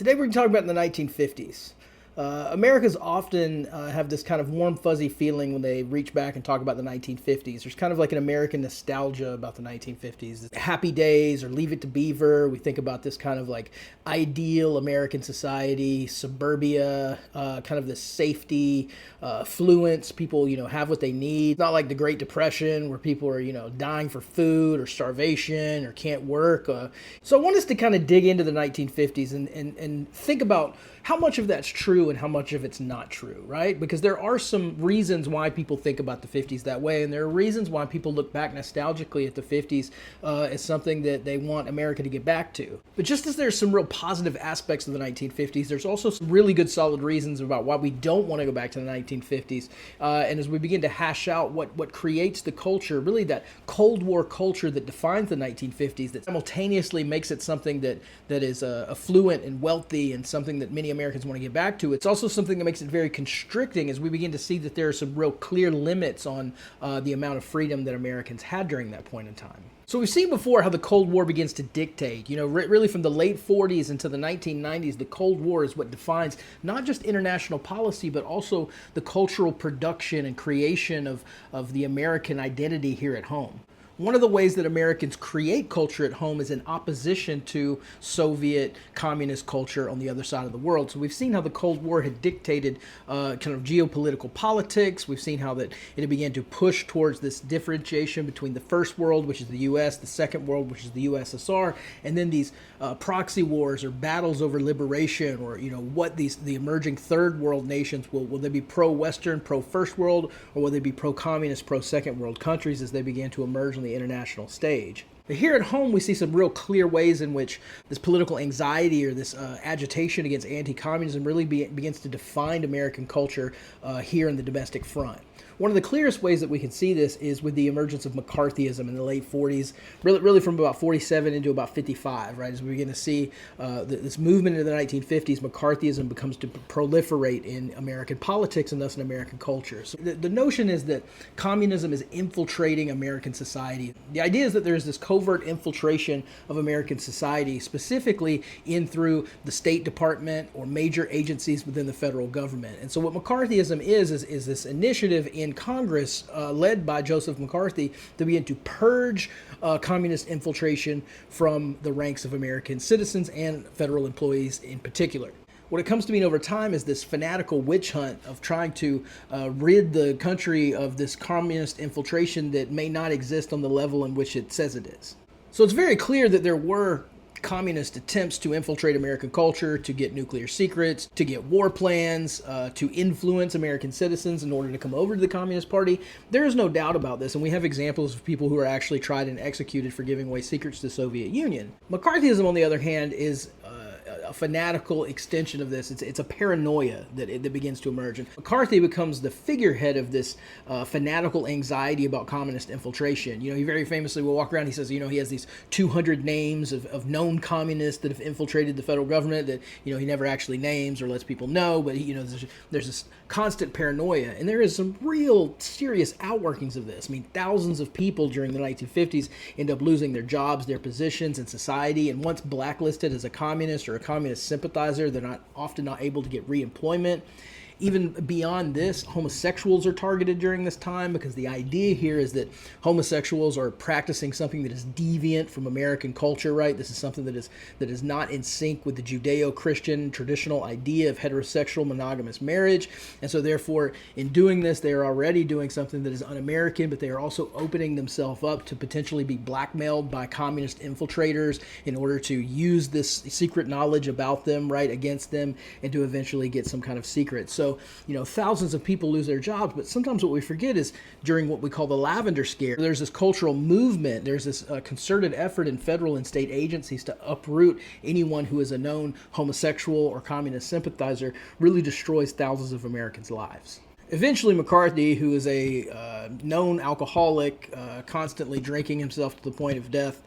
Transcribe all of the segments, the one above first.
Today we're going to talk about the 1950s. Americans often have this kind of warm, fuzzy feeling when they reach back and talk about the 1950s. There's kind of like an American nostalgia about the 1950s. Happy Days or Leave It to Beaver. We think about this kind of like ideal American society, suburbia, kind of this safety, affluence. People, have what they need. It's not like the Great Depression where people are, dying for food or starvation or can't work. So I want us to kind of dig into the 1950s and think about how much of that's true and how much of it's not true, right? Because there are some reasons why people think about the 50s that way, and there are reasons why people look back nostalgically at the 50s as something that they want America to get back to. But just as there's some real positive aspects of the 1950s, there's also some really good solid reasons about why we don't want to go back to the 1950s. And as we begin to hash out what creates the culture, really that Cold War culture that defines the 1950s, that simultaneously makes it something that is affluent and wealthy and something that many Americans want to get back to. It's also something that makes it very constricting as we begin to see that there are some real clear limits on the amount of freedom that Americans had during that point in time. So we've seen before how the Cold War begins to dictate, really from the late 40s into the 1990s, the Cold War is what defines not just international policy, but also the cultural production and creation of the American identity here at home. One of the ways that Americans create culture at home is in opposition to Soviet communist culture on the other side of the world. So we've seen how the Cold War had dictated kind of geopolitical politics. We've seen how that it began to push towards this differentiation between the first world, which is the U.S., the second world, which is the USSR, and then these proxy wars or battles over liberation, or what the emerging third world nations will they be pro-Western, pro-first world, or will they be pro-communist, pro-second world countries as they began to emerge on the international stage. But here at home, we see some real clear ways in which this political anxiety or this agitation against anti-communism really begins to define American culture here in the domestic front. One of the clearest ways that we can see this is with the emergence of McCarthyism in the late 40s, really from about 47 into about 55, right? As we begin to see this movement in the 1950s, McCarthyism becomes to proliferate in American politics and thus in American culture. So the notion is that communism is infiltrating American society. The idea is that there is this covert infiltration of American society, specifically in through the State Department or major agencies within the federal government. And so what McCarthyism is this initiative in Congress led by Joseph McCarthy to begin to purge communist infiltration from the ranks of American citizens and federal employees in particular. What it comes to mean over time is this fanatical witch hunt of trying to rid the country of this communist infiltration that may not exist on the level in which it says it is. So it's very clear that there were communist attempts to infiltrate American culture, to get nuclear secrets, to get war plans, to influence American citizens in order to come over to the Communist Party. There is no doubt about this, and we have examples of people who are actually tried and executed for giving away secrets to the Soviet Union. McCarthyism, on the other hand, is a fanatical extension of this. It's a paranoia that begins to emerge. And McCarthy becomes the figurehead of this fanatical anxiety about communist infiltration. He very famously will walk around, he says, he has these 200 names of known communists that have infiltrated the federal government that, he never actually names or lets people know, but there's this constant paranoia. And there is some real serious outworkings of this. I mean, thousands of people during the 1950s end up losing their jobs, their positions in society, and once blacklisted as a communist or a communist sympathizer, they're often not able to get reemployment. Even beyond this, homosexuals are targeted during this time because the idea here is that homosexuals are practicing something that is deviant from American culture, right? This is something that is not in sync with the Judeo-Christian traditional idea of heterosexual monogamous marriage. And so therefore, in doing this, they are already doing something that is un-American, but they are also opening themselves up to potentially be blackmailed by communist infiltrators in order to use this secret knowledge about them, right, against them and to eventually get some kind of secret. So thousands of people lose their jobs, but sometimes what we forget is during what we call the Lavender Scare, there's this cultural movement, there's this concerted effort in federal and state agencies to uproot anyone who is a known homosexual or communist sympathizer, really destroys thousands of Americans' lives. Eventually, McCarthy, who is a known alcoholic, constantly drinking himself to the point of death,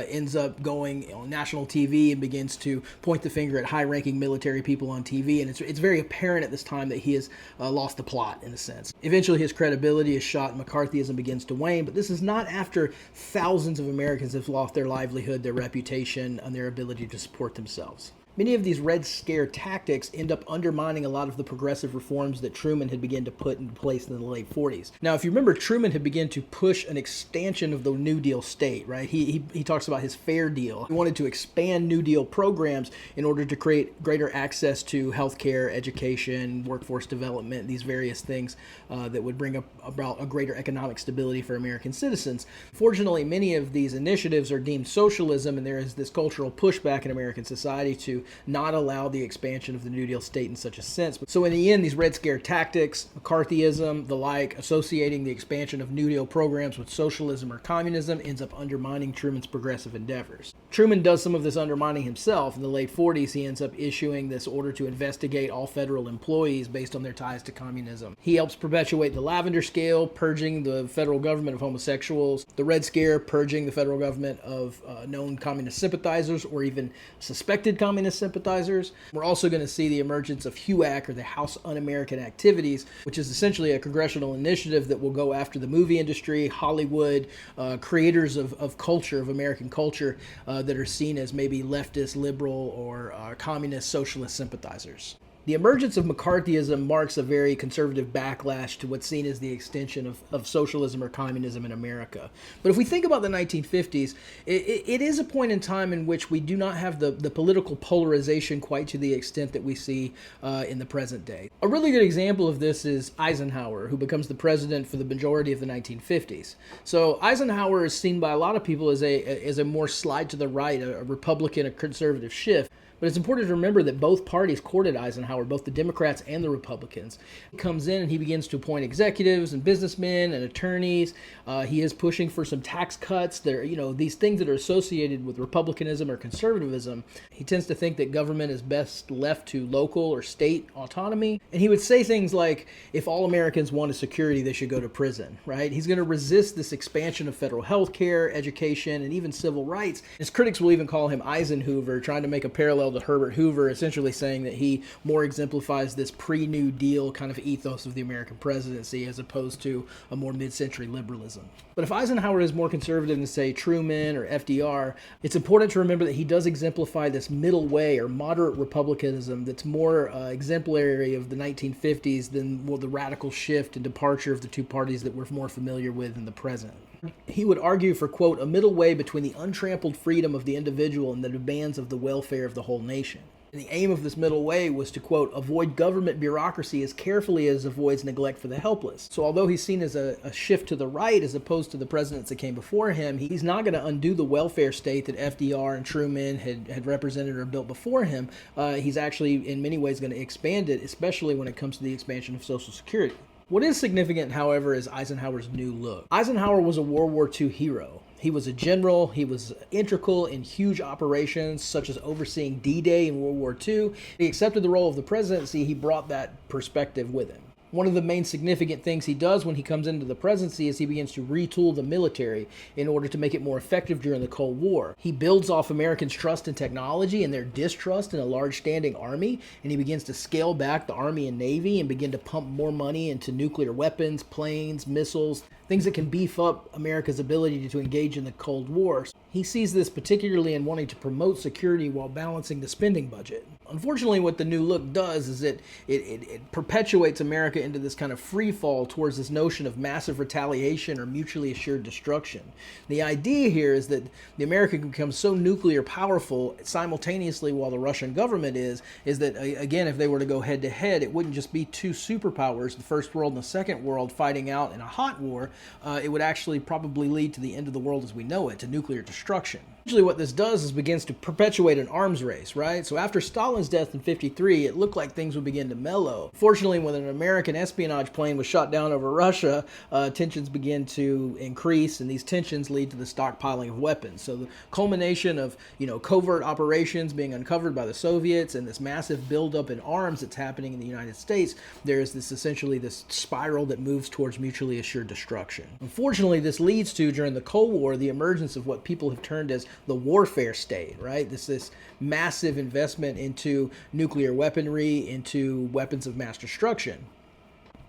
ends up going on national TV and begins to point the finger at high-ranking military people on TV. And it's very apparent at this time that he has lost the plot, in a sense. Eventually, his credibility is shot and McCarthyism begins to wane. But this is not after thousands of Americans have lost their livelihood, their reputation, and their ability to support themselves. Many of these Red Scare tactics end up undermining a lot of the progressive reforms that Truman had begun to put into place in the late 40s. Now, if you remember, Truman had begun to push an expansion of the New Deal state, right? He talks about his Fair Deal. He wanted to expand New Deal programs in order to create greater access to healthcare, education, workforce development, these various things that would bring about a greater economic stability for American citizens. Fortunately, many of these initiatives are deemed socialism, and there is this cultural pushback in American society to not allow the expansion of the New Deal state in such a sense. So in the end, these Red Scare tactics, McCarthyism, the like, associating the expansion of New Deal programs with socialism or communism ends up undermining Truman's progressive endeavors. Truman does some of this undermining himself. In the late 40s, he ends up issuing this order to investigate all federal employees based on their ties to communism. He helps perpetuate the Lavender Scale, purging the federal government of homosexuals, the Red Scare, purging the federal government of known communist sympathizers or even suspected communist sympathizers. We're also going to see the emergence of HUAC, or the House Un-American Activities, which is essentially a congressional initiative that will go after the movie industry, Hollywood, creators of culture, of American culture, that are seen as maybe leftist, liberal, or communist, socialist sympathizers. The emergence of McCarthyism marks a very conservative backlash to what's seen as the extension of socialism or communism in America. But if we think about the 1950s, it is a point in time in which we do not have the political polarization quite to the extent that we see in the present day. A really good example of this is Eisenhower, who becomes the president for the majority of the 1950s. So Eisenhower is seen by a lot of people as a more slide to the right, a Republican, a conservative shift. But it's important to remember that both parties courted Eisenhower, both the Democrats and the Republicans. He comes in and he begins to appoint executives and businessmen and attorneys. He is pushing for some tax cuts. There, these things that are associated with republicanism or conservatism. He tends to think that government is best left to local or state autonomy. And he would say things like, if all Americans wanted security, they should go to prison, right? He's going to resist this expansion of federal health care, education, and even civil rights. His critics will even call him Eisenhoover, trying to make a parallel to Herbert Hoover, essentially saying that he more exemplifies this pre-New Deal kind of ethos of the American presidency as opposed to a more mid-century liberalism. But if Eisenhower is more conservative than, say, Truman or FDR, it's important to remember that he does exemplify this middle way or moderate republicanism that's more exemplary of the 1950s than the radical shift and departure of the two parties that we're more familiar with in the present. He would argue for, quote, a middle way between the untrampled freedom of the individual and the demands of the welfare of the whole nation. And the aim of this middle way was to, quote, avoid government bureaucracy as carefully as avoids neglect for the helpless. So although he's seen as a shift to the right as opposed to the presidents that came before him, he's not going to undo the welfare state that FDR and Truman had represented or built before him. He's actually in many ways going to expand it, especially when it comes to the expansion of Social Security. What is significant, however, is Eisenhower's new look. Eisenhower was a World War II hero. He was a general. He was integral in huge operations, such as overseeing D-Day in World War II. He accepted the role of the presidency. He brought that perspective with him. One of the main significant things he does when he comes into the presidency is he begins to retool the military in order to make it more effective during the Cold War. He builds off Americans' trust in technology and their distrust in a large standing army, and he begins to scale back the Army and Navy and begin to pump more money into nuclear weapons, planes, missiles, things that can beef up America's ability to engage in the Cold War. He sees this particularly in wanting to promote security while balancing the spending budget. Unfortunately, what the new look does is it perpetuates America into this kind of free fall towards this notion of massive retaliation or mutually assured destruction. The idea here is that the America can become so nuclear powerful simultaneously while the Russian government is that, again, if they were to go head to head, it wouldn't just be two superpowers, the First World and the Second World, fighting out in a hot war. It would actually probably lead to the end of the world as we know it, to nuclear destruction. Usually what this does is begins to perpetuate an arms race, right? So after Stalin's death in 1953, it looked like things would begin to mellow. Fortunately, when an American espionage plane was shot down over Russia, tensions begin to increase, and these tensions lead to the stockpiling of weapons. So the culmination of, covert operations being uncovered by the Soviets and this massive buildup in arms that's happening in the United States, there is essentially this spiral that moves towards mutually assured destruction. Unfortunately, this leads to, during the Cold War, the emergence of what people have termed as the warfare state, right? This massive investment into nuclear weaponry, into weapons of mass destruction.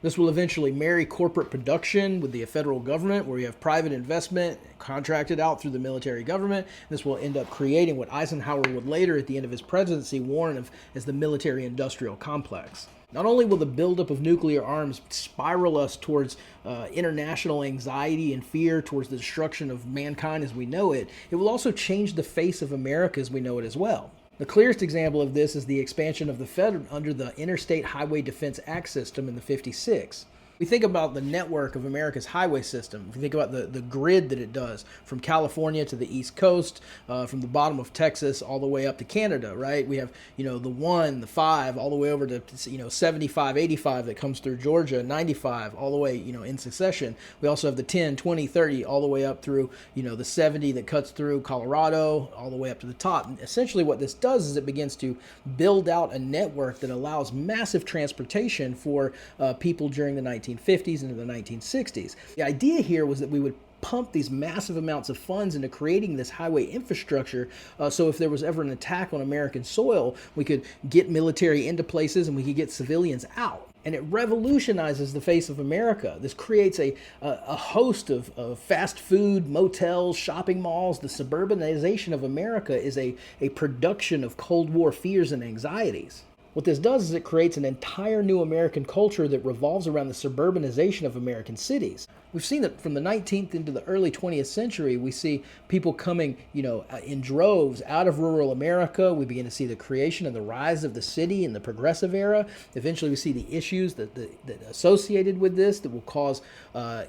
This will eventually marry corporate production with the federal government, where you have private investment contracted out through the military government. This will end up creating what Eisenhower would later, at the end of his presidency, warn of as the military-industrial complex. Not only will the buildup of nuclear arms spiral us towards international anxiety and fear, towards the destruction of mankind as we know it, it will also change the face of America as we know it as well. The clearest example of this is the expansion of the Fed under the Interstate Highway Defense Act system in the 56. We think about the network of America's highway system. If you think about the grid that it does from California to the East Coast, from the bottom of Texas all the way up to Canada, right? We have, the 1, the 5, all the way over to, 75, 85 that comes through Georgia, 95, all the way, in succession. We also have the 10, 20, 30, all the way up through, the 70 that cuts through Colorado, all the way up to the top. And essentially what this does is it begins to build out a network that allows massive transportation for people during the 1950s into the 1960s. The idea here was that we would pump these massive amounts of funds into creating this highway infrastructure, so if there was ever an attack on American soil, we could get military into places and we could get civilians out. And it revolutionizes the face of America. This creates a host of fast food, motels, shopping malls. The suburbanization of America is a production of Cold War fears and anxieties. What this does is it creates an entire new American culture that revolves around the suburbanization of American cities. We've seen that from the 19th into the early 20th century, we see people coming, in droves out of rural America. We begin to see the creation and the rise of the city in the progressive era. Eventually, we see the issues that associated with this that will cause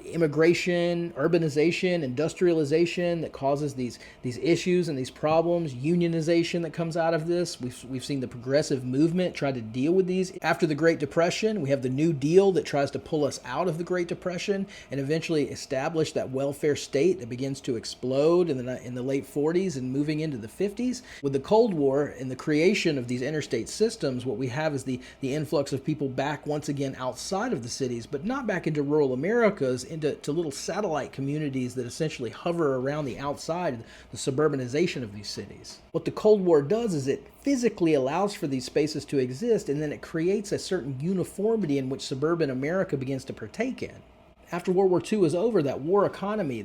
immigration, urbanization, industrialization that causes these issues and these problems, unionization that comes out of this. We've seen the progressive movement try to deal with these. After the Great Depression, we have the New Deal that tries to pull us out of the Great Depression and eventually establish that welfare state that begins to explode in the late 40s and moving into the 50s. With the Cold War and the creation of these interstate systems, what we have is the influx of people back once again outside of the cities, but not back into rural Americas, into little satellite communities that essentially hover around the outside, the suburbanization of these cities. What the Cold War does is it physically allows for these spaces to exist, and then it creates a certain uniformity in which suburban America begins to partake in. After World War II is over, that war economy,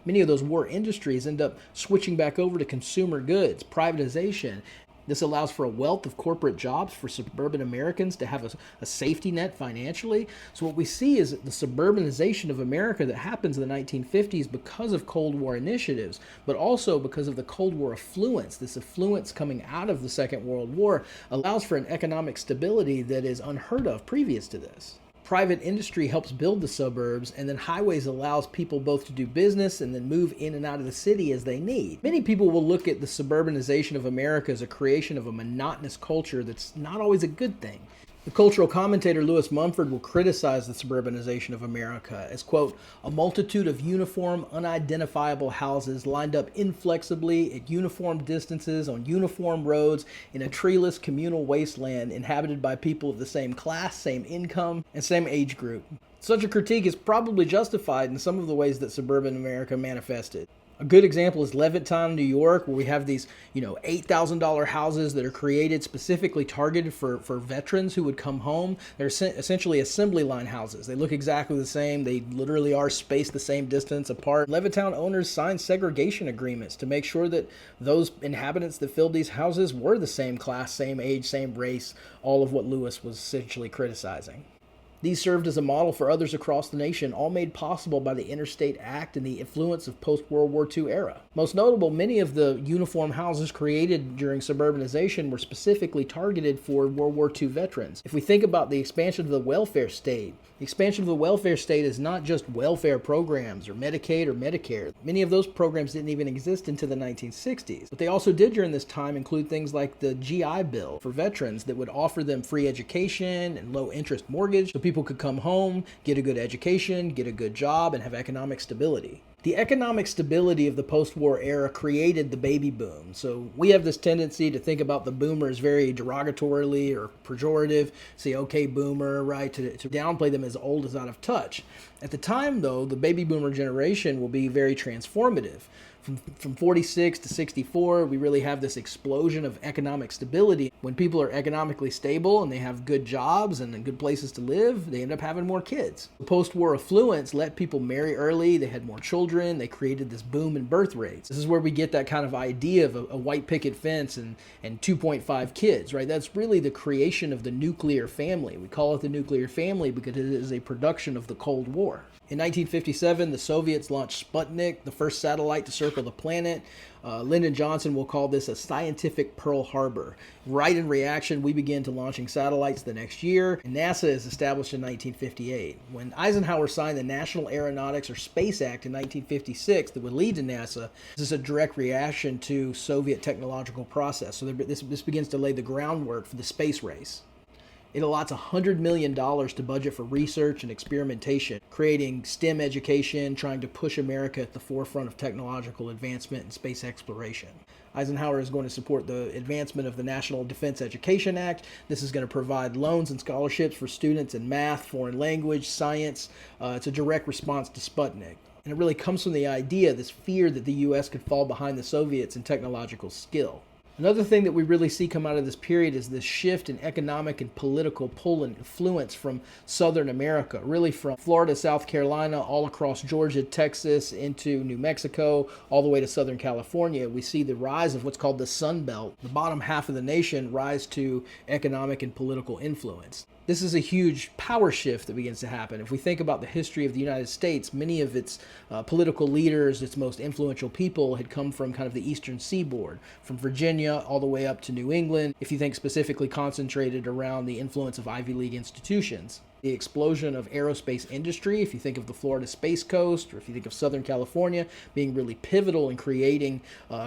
many of those war industries end up switching back over to consumer goods, privatization. This allows for a wealth of corporate jobs for suburban Americans to have a safety net financially. So what we see is the suburbanization of America that happens in the 1950s because of Cold War initiatives, but also because of the Cold War affluence. This affluence coming out of the Second World War allows for an economic stability that is unheard of previous to this. Private industry helps build the suburbs, and then highways allows people both to do business and then move in and out of the city as they need. Many people will look at the suburbanization of America as a creation of a monotonous culture that's not always a good thing. The cultural commentator Lewis Mumford will criticize the suburbanization of America as, quote, a multitude of uniform, unidentifiable houses lined up inflexibly at uniform distances on uniform roads in a treeless communal wasteland inhabited by people of the same class, same income, and same age group. Such a critique is probably justified in some of the ways that suburban America manifested. A good example is Levittown, New York, where we have these, $8,000 houses that are created specifically targeted for veterans who would come home. They're essentially assembly line houses. They look exactly the same. They literally are spaced the same distance apart. Levittown owners signed segregation agreements to make sure that those inhabitants that filled these houses were the same class, same age, same race, all of what Lewis was essentially criticizing. These served as a model for others across the nation, all made possible by the Interstate Act and the influence of post-World War II era. Most notable, many of the uniform houses created during suburbanization were specifically targeted for World War II veterans. If we think about the expansion of the welfare state, the expansion of the welfare state is not just welfare programs or Medicaid or Medicare. Many of those programs didn't even exist until the 1960s. What they also did during this time include things like the GI Bill for veterans that would offer them free education and low-interest mortgage so people could come home, get a good education, get a good job, and have economic stability. The economic stability of the post-war era created the baby boom. So we have this tendency to think about the boomers very derogatorily or pejorative, say, okay, boomer, right, to downplay them as old as out of touch. At the time, though, the baby boomer generation will be very transformative. From 46 to 64, we really have this explosion of economic stability. When people are economically stable and they have good jobs and good places to live, they end up having more kids. The post-war affluence let people marry early, they had more children, they created this boom in birth rates. This is where we get that kind of idea of a white picket fence and 2.5 kids, right? That's really the creation of the nuclear family. We call it the nuclear family because it is a production of the Cold War. In 1957, the Soviets launched Sputnik, the first satellite to circle the planet. Lyndon Johnson will call this a scientific Pearl Harbor. Right in reaction, we begin to launching satellites the next year, and NASA is established in 1958. When Eisenhower signed the National Aeronautics or Space Act in 1956 that would lead to NASA, this is a direct reaction to Soviet technological process. So this begins to lay the groundwork for the space race. It allots $100 million to budget for research and experimentation, creating STEM education, trying to push America at the forefront of technological advancement and space exploration. Eisenhower is going to support the advancement of the National Defense Education Act. This is going to provide loans and scholarships for students in math, foreign language, science. It's a direct response to Sputnik. And it really comes from the idea, this fear that the U.S. could fall behind the Soviets in technological skill. Another thing that we really see come out of this period is this shift in economic and political pull and influence from Southern America, really from Florida, South Carolina, all across Georgia, Texas, into New Mexico, all the way to Southern California. We see the rise of what's called the Sun Belt. The bottom half of the nation rise to economic and political influence. This is a huge power shift that begins to happen. If we think about the history of the United States, many of its political leaders, its most influential people had come from kind of the eastern seaboard, from Virginia all the way up to New England, if you think specifically concentrated around the influence of Ivy League institutions. The explosion of aerospace industry, if you think of the Florida Space Coast, or if you think of Southern California, being really pivotal in creating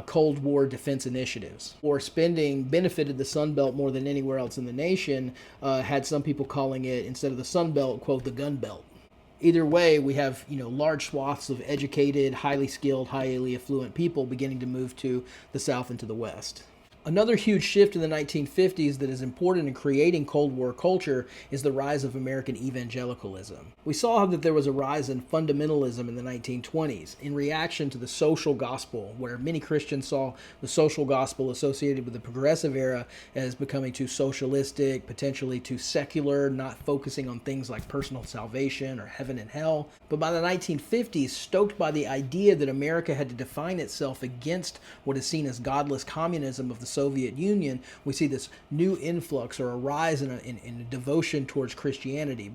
Cold War defense initiatives. War spending benefited the Sun Belt more than anywhere else in the nation, had some people calling it, instead of the Sun Belt, quote, the Gun Belt. Either way, we have large swaths of educated, highly skilled, highly affluent people beginning to move to the South and to the West. Another huge shift in the 1950s that is important in creating Cold War culture is the rise of American evangelicalism. We saw that there was a rise in fundamentalism in the 1920s in reaction to the social gospel, where many Christians saw the social gospel associated with the progressive era as becoming too socialistic, potentially too secular, not focusing on things like personal salvation or heaven and hell. But by the 1950s, stoked by the idea that America had to define itself against what is seen as godless communism of the Soviet Union, we see this new influx or a rise in a devotion towards Christianity.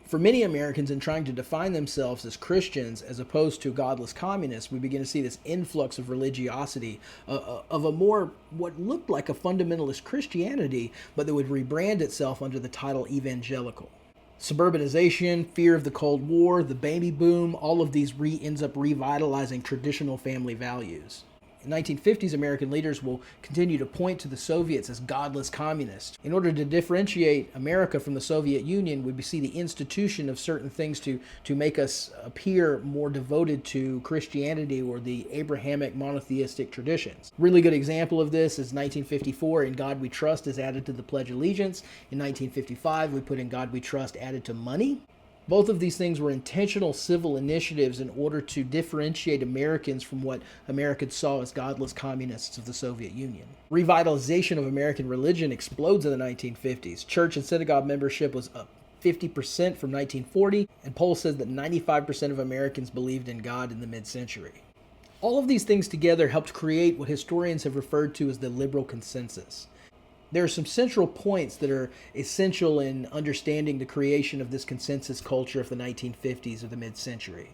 For many Americans, in trying to define themselves as Christians as opposed to godless communists, we begin to see this influx of religiosity, of a more, what looked like a fundamentalist Christianity, but that would rebrand itself under the title evangelical. Suburbanization, fear of the Cold War, the baby boom, all of these ends up revitalizing traditional family values. In 1950s, American leaders will continue to point to the Soviets as godless communists. In order to differentiate America from the Soviet Union, we see the institution of certain things to make us appear more devoted to Christianity or the Abrahamic monotheistic traditions. Really good example of this is 1954, In God We Trust is added to the Pledge of Allegiance. In 1955, we put In God We Trust added to money. Both of these things were intentional civil initiatives in order to differentiate Americans from what Americans saw as godless communists of the Soviet Union. Revitalization of American religion explodes in the 1950s. Church and synagogue membership was up 50% from 1940, and polls said that 95% of Americans believed in God in the mid-century. All of these things together helped create what historians have referred to as the liberal consensus. There are some central points that are essential in understanding the creation of this consensus culture of the 1950s or the mid-century.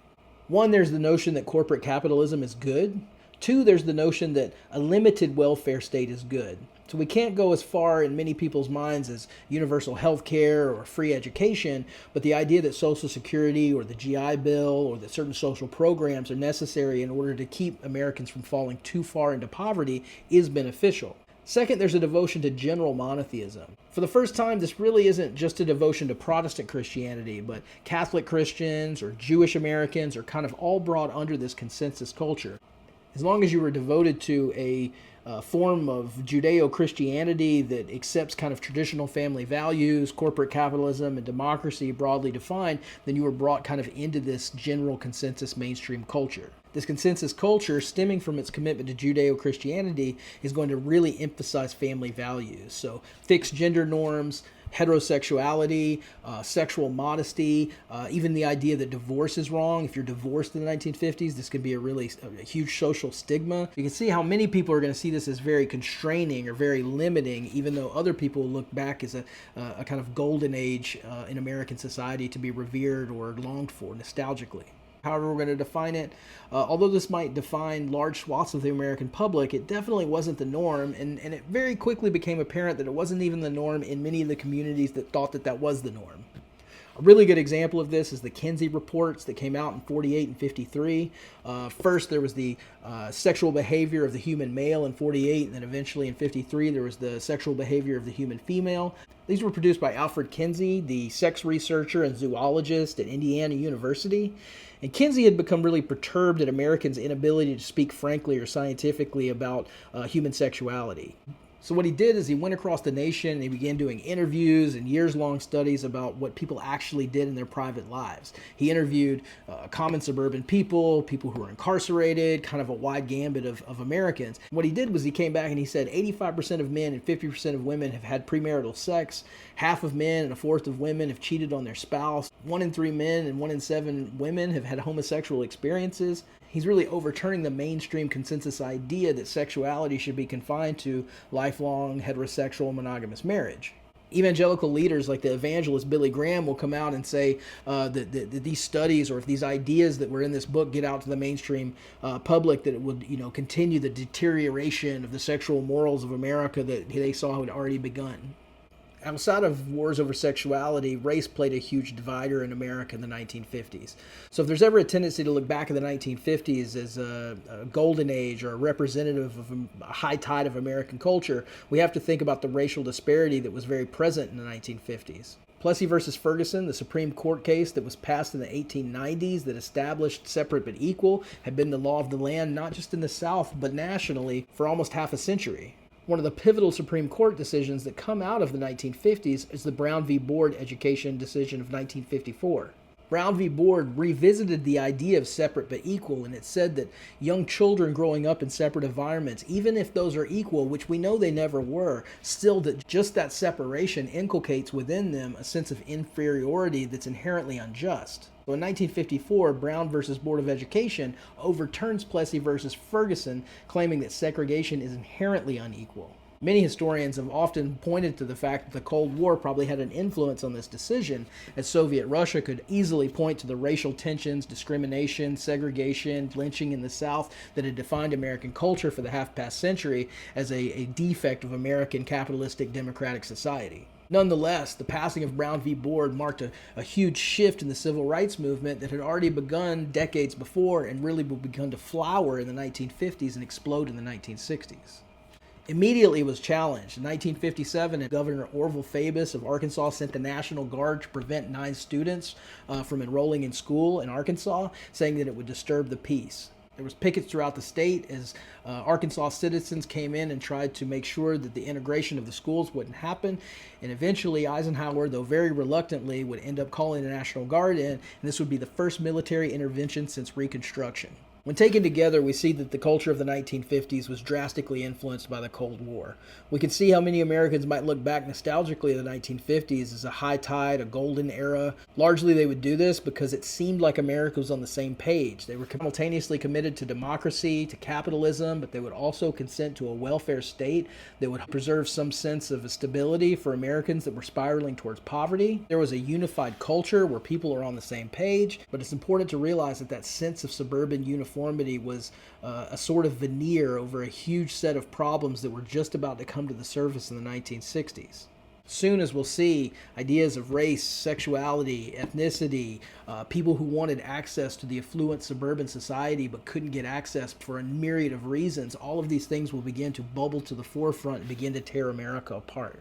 One, there's the notion that corporate capitalism is good. Two, there's the notion that a limited welfare state is good. So we can't go as far in many people's minds as universal health care or free education, but the idea that Social Security or the GI Bill or that certain social programs are necessary in order to keep Americans from falling too far into poverty is beneficial. Second, there's a devotion to general monotheism. For the first time, this really isn't just a devotion to Protestant Christianity, but Catholic Christians or Jewish Americans are kind of all brought under this consensus culture. As long as you were devoted to a form of Judeo-Christianity that accepts kind of traditional family values, corporate capitalism, and democracy broadly defined, then you were brought kind of into this general consensus mainstream culture. This consensus culture, stemming from its commitment to Judeo-Christianity, is going to really emphasize family values. So fixed gender norms, heterosexuality, sexual modesty, even the idea that divorce is wrong. If you're divorced in the 1950s, this can be a huge social stigma. You can see how many people are going to see this as very constraining or very limiting, even though other people look back as a kind of golden age in American society to be revered or longed for nostalgically. However we're going to define it, although this might define large swaths of the American public, it definitely wasn't the norm, and it very quickly became apparent that it wasn't even the norm in many of the communities that thought that that was the norm. A really good example of this is the Kinsey reports that came out in 48 and 53. First, there was the sexual behavior of the human male in 48, and then eventually in 53, there was the sexual behavior of the human female. These were produced by Alfred Kinsey, the sex researcher and zoologist at Indiana University. And Kinsey had become really perturbed at Americans' inability to speak frankly or scientifically about human sexuality. So what he did is he went across the nation and he began doing interviews and years-long studies about what people actually did in their private lives. He interviewed common suburban people, people who were incarcerated, kind of a wide gambit of Americans. What he did was he came back and he said 85% of men and 50% of women have had premarital sex, half of men and a fourth of women have cheated on their spouse, 1 in 3 men and 1 in 7 women have had homosexual experiences. He's really overturning the mainstream consensus idea that sexuality should be confined to lifelong heterosexual monogamous marriage. Evangelical leaders like the evangelist Billy Graham will come out and say that these studies or if these ideas that were in this book get out to the mainstream public, that it would continue the deterioration of the sexual morals of America that they saw had already begun. Outside of wars over sexuality, race played a huge divider in America in the 1950s. So if there's ever a tendency to look back at the 1950s as a golden age or a representative of a high tide of American culture, we have to think about the racial disparity that was very present in the 1950s. Plessy versus Ferguson, the Supreme Court case that was passed in the 1890s that established separate but equal, had been the law of the land not just in the South but nationally for almost half a century. One of the pivotal Supreme Court decisions that come out of the 1950s is the Brown v. Board education decision of 1954. Brown v. Board revisited the idea of separate but equal, and it said that young children growing up in separate environments, even if those are equal, which we know they never were, still that just that separation inculcates within them a sense of inferiority that's inherently unjust. So in 1954, Brown versus Board of Education overturns Plessy versus Ferguson, claiming that segregation is inherently unequal. Many historians have often pointed to the fact that the Cold War probably had an influence on this decision, as Soviet Russia could easily point to the racial tensions, discrimination, segregation, lynching in the South that had defined American culture for the half-past century as a defect of American capitalistic democratic society. Nonetheless, the passing of Brown v. Board marked a huge shift in the civil rights movement that had already begun decades before and really begun to flower in the 1950s and explode in the 1960s. Immediately was challenged. In 1957, Governor Orville Fabus of Arkansas sent the National Guard to prevent 9 students from enrolling in school in Arkansas, saying that it would disturb the peace. There was pickets throughout the state as Arkansas citizens came in and tried to make sure that the integration of the schools wouldn't happen. And eventually Eisenhower, though very reluctantly, would end up calling the National Guard in, and this would be the first military intervention since Reconstruction. When taken together, we see that the culture of the 1950s was drastically influenced by the Cold War. We can see how many Americans might look back nostalgically at the 1950s as a high tide, a golden era. Largely they would do this because it seemed like America was on the same page. They were simultaneously committed to democracy, to capitalism, but they would also consent to a welfare state that would preserve some sense of stability for Americans that were spiraling towards poverty. There was a unified culture where people are on the same page, but it's important to realize that that sense of suburban uniformity was a sort of veneer over a huge set of problems that were just about to come to the surface in the 1960s. Soon as we'll see ideas of race, sexuality, ethnicity, people who wanted access to the affluent suburban society but couldn't get access for a myriad of reasons, all of these things will begin to bubble to the forefront and begin to tear America apart.